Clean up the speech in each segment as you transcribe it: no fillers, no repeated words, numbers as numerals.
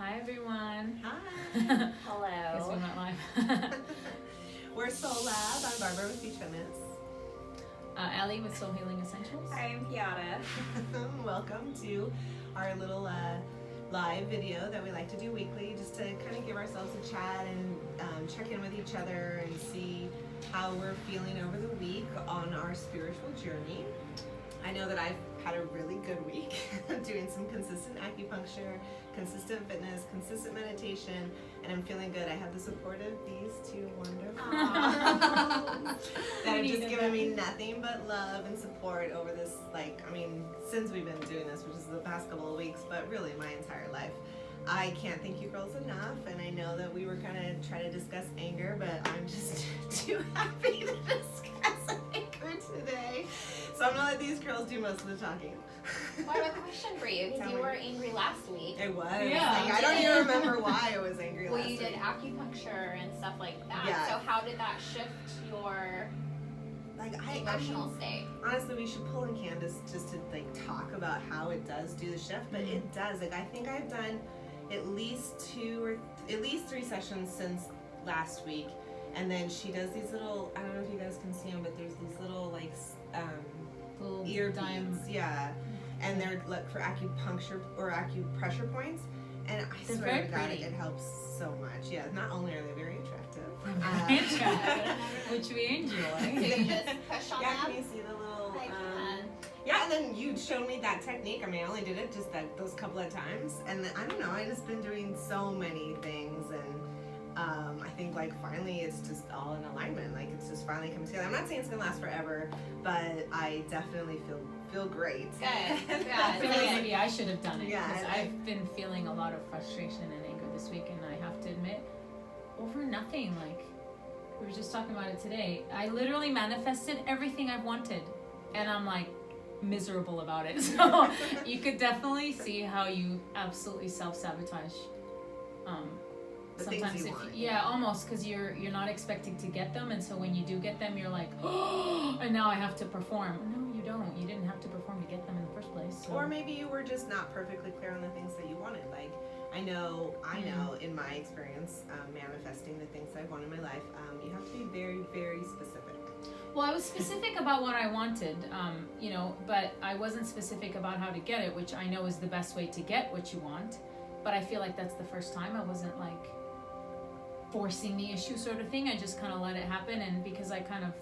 Hi everyone. Hi. Guess Hello. we're not live. We're Soul Lab. I'm Barbara with Beach Fitness. Allie with Soul Healing Essentials. Hi, I'm Kiara. Welcome to our little live video that we like to do weekly, just to kind of give ourselves a chat and check in with each other and see how we're feeling over the week on our spiritual journey. I know that I've had a really good week doing some consistent acupuncture, consistent fitness, consistent meditation, and I'm feeling good. I have the support of these two wonderful that have just given me nothing but love and support over this, since we've been doing this, which is the past couple of weeks, but really my entire life. I can't thank you girls enough, and I know that we were kind of trying to discuss anger, but I'm just too happy to discuss anger today. So I'm gonna let these girls do most of the talking. Well, I have a question for you, because you were angry last week. It was. Yeah. I don't even remember why I was angry Well, last you did week. acupuncture and stuff like that. Yeah. So how did that shift your emotional state? Honestly, we should pull in Candace just to talk about how it does do the shift, but it does. I think I've done at least 3 sessions since last week, and then she does these little, I don't know if you guys can see them, but there's these little Little ear dime. beads, yeah, and they're for acupuncture or acupressure points, and I They're swear very to God, pretty. it helps so much. Yeah, not only are they very attractive, Which we enjoy. So you just push on yeah, them? can you see the little? I can. Yeah, and then you showed me that technique. I mean, I only did it just those couple of times, and then, I don't know. I just been doing so many things, and I think finally it's just all in alignment. It's just finally coming together. I'm not saying it's gonna last forever, but I definitely feel great. Good. I feel like maybe I should have done it, Yeah, because and I've been feeling a lot of frustration and anger this week, and I have to admit, over nothing. We were just talking about it today. I literally manifested everything I've wanted, and I'm miserable about it. So you could definitely see how you absolutely self-sabotage. The things Sometimes you if want. yeah, almost, because you're not expecting to get them, and so when you do get them, you're like, oh, and now I have to perform. No, you don't. You didn't have to perform to get them in the first place. So. Or maybe you were just not perfectly clear on the things that you wanted. I know in my experience, manifesting the things I want in my life, you have to be very, very specific. Well, I was specific about what I wanted, but I wasn't specific about how to get it, which I know is the best way to get what you want. But I feel like that's the first time I wasn't forcing the issue sort of thing. I just kind of let it happen, and because I kind of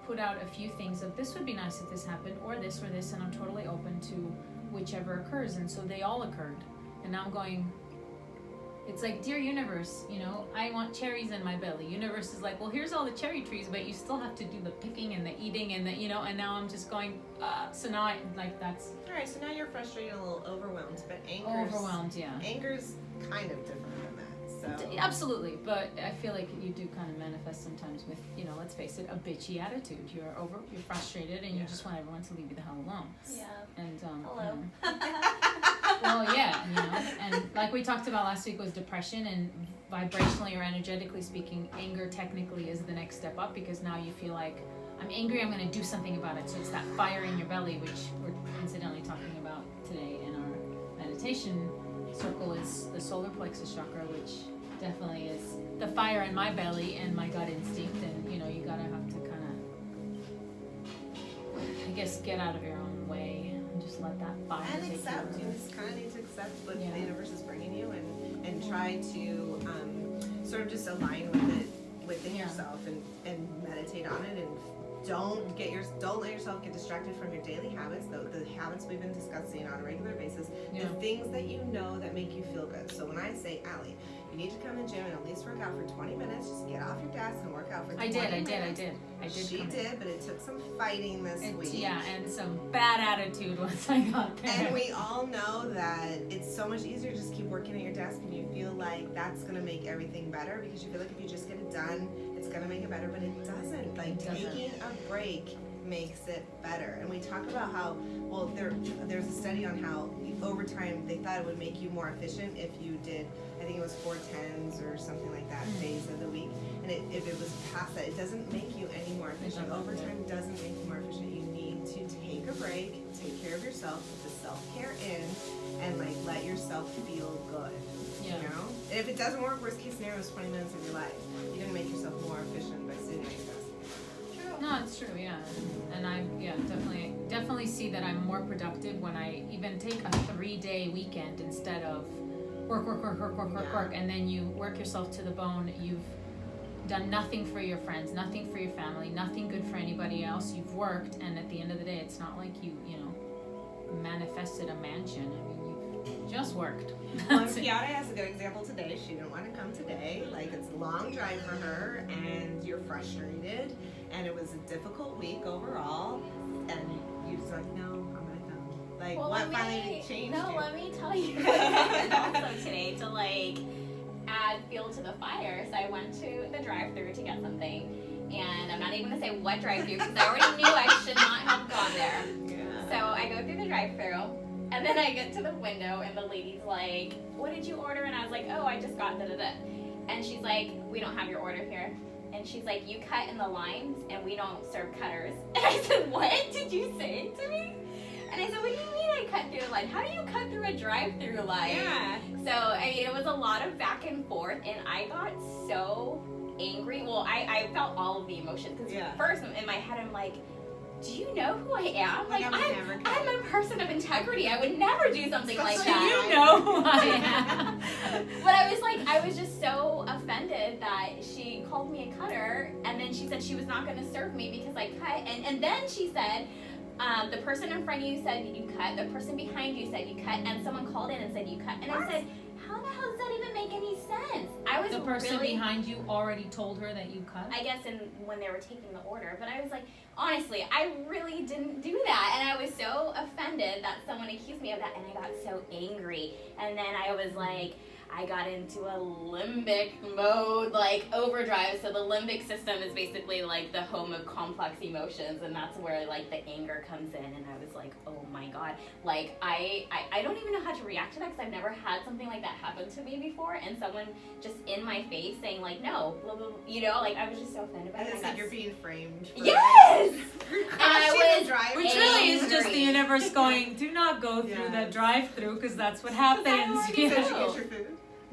put out a few things of this would be nice if this happened, or this, and I'm totally open to whichever occurs, and so they all occurred. And now I'm going, it's dear universe, I want cherries in my belly. Universe is well, here's all the cherry trees, but you still have to do the picking and the eating and the, and now I'm just going, so now that's... Alright, so now you're frustrated and a little overwhelmed, but Overwhelmed, yeah. Anger's kind of different than that. So Absolutely, but I feel like you do kind of manifest sometimes with, let's face it, a bitchy attitude. You're frustrated, and you just want everyone to leave you the hell alone. Yeah. And Hello. well, yeah, and like we talked about last week was depression, and vibrationally or energetically speaking, anger technically is the next step up, because now you feel like I'm angry, I'm going to do something about it. So it's that fire in your belly, which we're incidentally talking about today in our meditation circle, is the solar plexus chakra, which definitely is the fire in my belly and my gut instinct. And you gotta have to kind of, I guess, get out of your own way and just let that fire and take accept. you You over. just kind of need to accept what Yeah. the universe is bringing you, and try to sort of just align with it within yourself, and meditate on it, and don't let yourself get distracted from your daily habits, the habits we've been discussing on a regular basis, the things that that make you feel good. So when I say, Allie, you need to come to the gym and at least work out for 20 minutes, just get off your desk and work out for 20 minutes. I did. She did, but it took some fighting this week. Yeah, and some bad attitude once I got there. And we all know that it's so much easier to just keep working at your desk, and you feel like that's going to make everything better, because you feel like if you just get it done, it's going to make it better, but it doesn't. Taking a break makes it better. And we talk about how, well, there's a study on how over time they thought it would make you more efficient if you did, I think it was 4 10s or something like that, days of the week. And if it was past that, it doesn't make you any more efficient. Overtime doesn't make you more efficient. You need to take a break, take care of yourself, put the self-care in, and let yourself feel good. Yeah. You know? And if it doesn't work, worst case scenario is 20 minutes of your life. You're gonna make yourself more efficient by sitting at your desk. No, it's true, yeah. And I definitely see that I'm more productive when I even take a 3-day weekend instead of work, and then you work yourself to the bone. You've done nothing for your friends, nothing for your family, nothing good for anybody else. You've worked, and at the end of the day, it's not like you manifested a mansion. I mean, you've just worked. Well, and Kiara has a good example today. She didn't want to come today. Like, it's a long drive for her, and you're frustrated, and it was a difficult week overall, and you're just like, no, I'm gonna come. Like, Well, what finally changed you? let me tell you what happened also today to like add fuel to the fire. So I went to the drive-thru to get something, and I'm not even gonna say what drive-thru because I already knew I should not have gone there. Yeah. So I go through the drive-thru, and then I get to the window, and the lady's like, "What did you order?" And I was like, "Oh, I just got da-da-da." And she's like, "We don't have your order here." And she's like, "You cut in the lines, and we don't serve cutters." And I said, "What did you say to me?" And I said, "What do you mean I cut through a line? How do you cut through a drive-through line?" Yeah. So, I mean, it was a lot of back and forth, and I got so angry. Well, I felt all of the emotions, because Yeah. first, in my head, I'm like, do you know who I am? Like, I would never cut. I'm a person of integrity. I would never do something like Especially that. You know who I am. But I was just so offended that she called me a cutter, and then she said she was not going to serve me because I cut, and then she said, the person in front of you said you cut, the person behind you said you cut, and someone called in and said you cut. And I said, how the hell does that even make any sense? I was The person really, behind you already told her that you cut? I guess when they were taking the order, but I was like, honestly, I really didn't do that, and I was so offended that someone accused me of that, and I got so angry, and then I was like, I got into a limbic mode, like overdrive. So the limbic system is basically like the home of complex emotions, and that's where like the anger comes in. And I was like, oh my god, like I don't even know how to react to that because I've never had something like that happen to me before. And someone just in my face saying like, no, blah, blah, blah, you know, like I was just so offended by And it. it's I like got you're being framed. For yes. For And I crashing was- the drive. Which really is just the angry. universe going, do not go through Yes. that drive-through because that's what I happens. already you Did you know? get your food?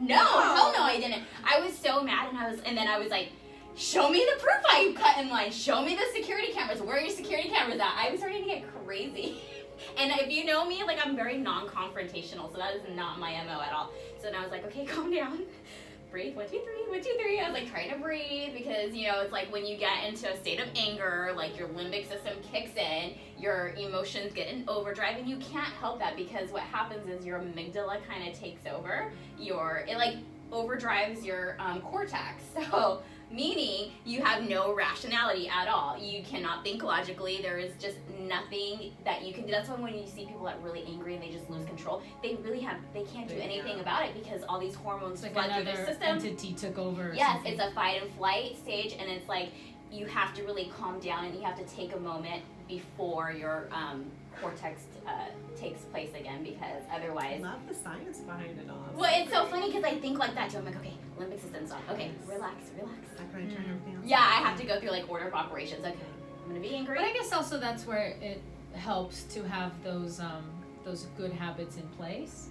No, hell no, I didn't. I was so mad, and then I was like, show me the proof I cut in line. Show me the security cameras. Where are your security cameras at? I was starting to get crazy. And if you know me, like I'm very non-confrontational, so that is not my MO at all. So then I was like, okay, calm down. Breathe, 1, 2, 3, 1, 2, 3. I was like trying to breathe because, you know, it's like when you get into a state of anger, like your limbic system kicks in, your emotions get in overdrive, and you can't help that because what happens is your amygdala kind of takes over. It like overdrives your cortex. So meaning you have no rationality at all. You cannot think logically. There is just nothing that you can do. That's why when you see people that are really angry and they just lose control, they can't do anything about it because all these hormones It's like flood through their another system. entity took over. Or Yes, something. it's a fight and flight stage, and it's like you have to really calm down and you have to take a moment before your cortex takes place again, because I otherwise. love the science behind it all. Well, it's so funny because I think like that too. I'm like, okay, limbic system's on. Okay, relax. Like when I turn everything else Yeah, I off. have to go through like order of operations. Okay, I'm gonna be angry. But I guess also that's where it helps to have those good habits in place.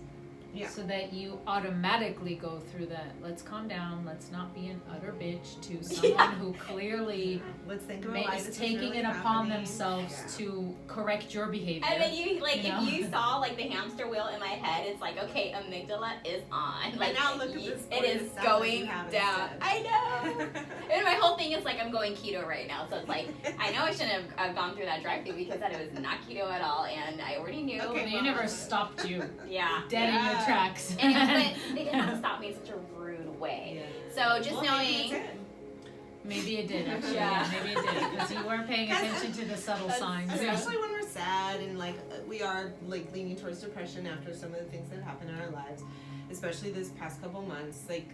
Yeah. So that you automatically go through that. Let's calm down. Let's not be an utter bitch to someone Yeah. who clearly Let's think about why is this is taking really it upon happening. themselves Yeah. to correct your behavior. And then you like You know? if you saw like the hamster wheel in my head, it's like okay, amygdala is on. Like now look at this it is gorgeous salad you going have down. instead. I know. And my whole thing is like I'm going keto right now, so it's like I know I shouldn't have gone through that drive-through because that it was not keto at all, and I already knew. Okay, the universe stopped you Yeah. dead in your Yeah. tracks. And but they didn't have to stop me in such a rude way. Yeah. So just Well, knowing. maybe it's Maybe it did actually. Yeah. Yeah, maybe it did because you weren't paying attention to the subtle That's- signs. Especially when we're sad and like we are like leaning towards depression after some of the things that happen in our lives, especially this past couple months. Like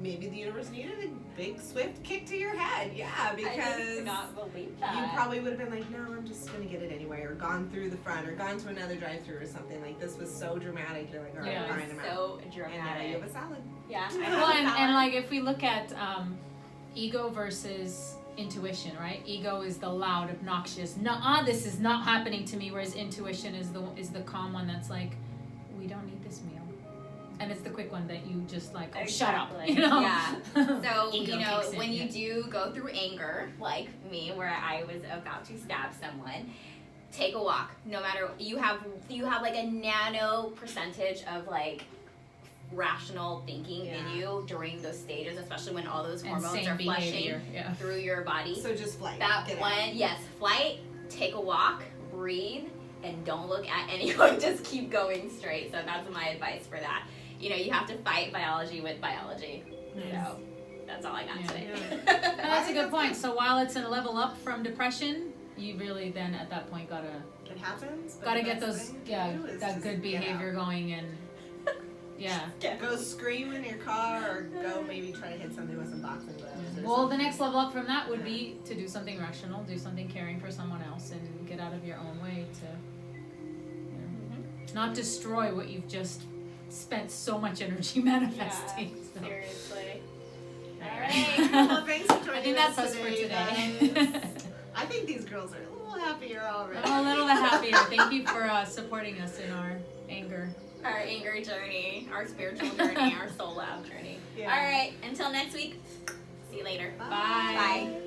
maybe the universe needed a big swift kick to your head. Yeah, I because just could not believe that. you probably would have been like, no, I'm just gonna get it anyway, or gone through the front, or gone to another drive-through or something. Like this was so dramatic. You're like, all right, Yeah. fine, I'm out. so And now dramatic. you have a salad. Yeah. I Well, have Well, a and salad. like if we look at ego versus intuition, right? Ego is the loud, obnoxious, this is not happening to me, whereas intuition is the calm one that's like, we don't need this meal. and it's the quick one that you just like, oh, shut up, Exactly. you know? Yeah. So, Ego you know, kicks in, when you yeah. do go through anger, like me, where I was about to stab someone, take a walk. No matter, you have like a nano percentage of like rational thinking in Yeah. you during those stages, especially when all those And hormones same are behavior, flushing yeah. through your body. So just flight. That Get one, out. yes, flight, take a walk, breathe, and don't look at anyone. Just keep going straight. So that's my advice for that. You know, you have to fight biology with biology. Yes. So that's all I got Yeah. today. And that's a good point. So while it's a level up from depression, you really then at that point gotta It happens. but gotta the get best those thing to yeah do is that just good get out. behavior going and yeah. Go scream in your car or go maybe try to hit somebody with some boxing gloves. or Well, the something. next level up from that would be to do something rational, do something caring for someone else, and get out of your own way to, you know, not destroy what you've just spent so much energy manifesting. So. Seriously. Alright. Well, thanks for joining I think us that's us for today, today. guys. I think these girls are a little happier already. I'm a little bit happier. Thank you for supporting us in our anger. Our anger journey, our spiritual journey, our soul lab journey. Yeah. All right. Until next week. See you later. Bye. Bye.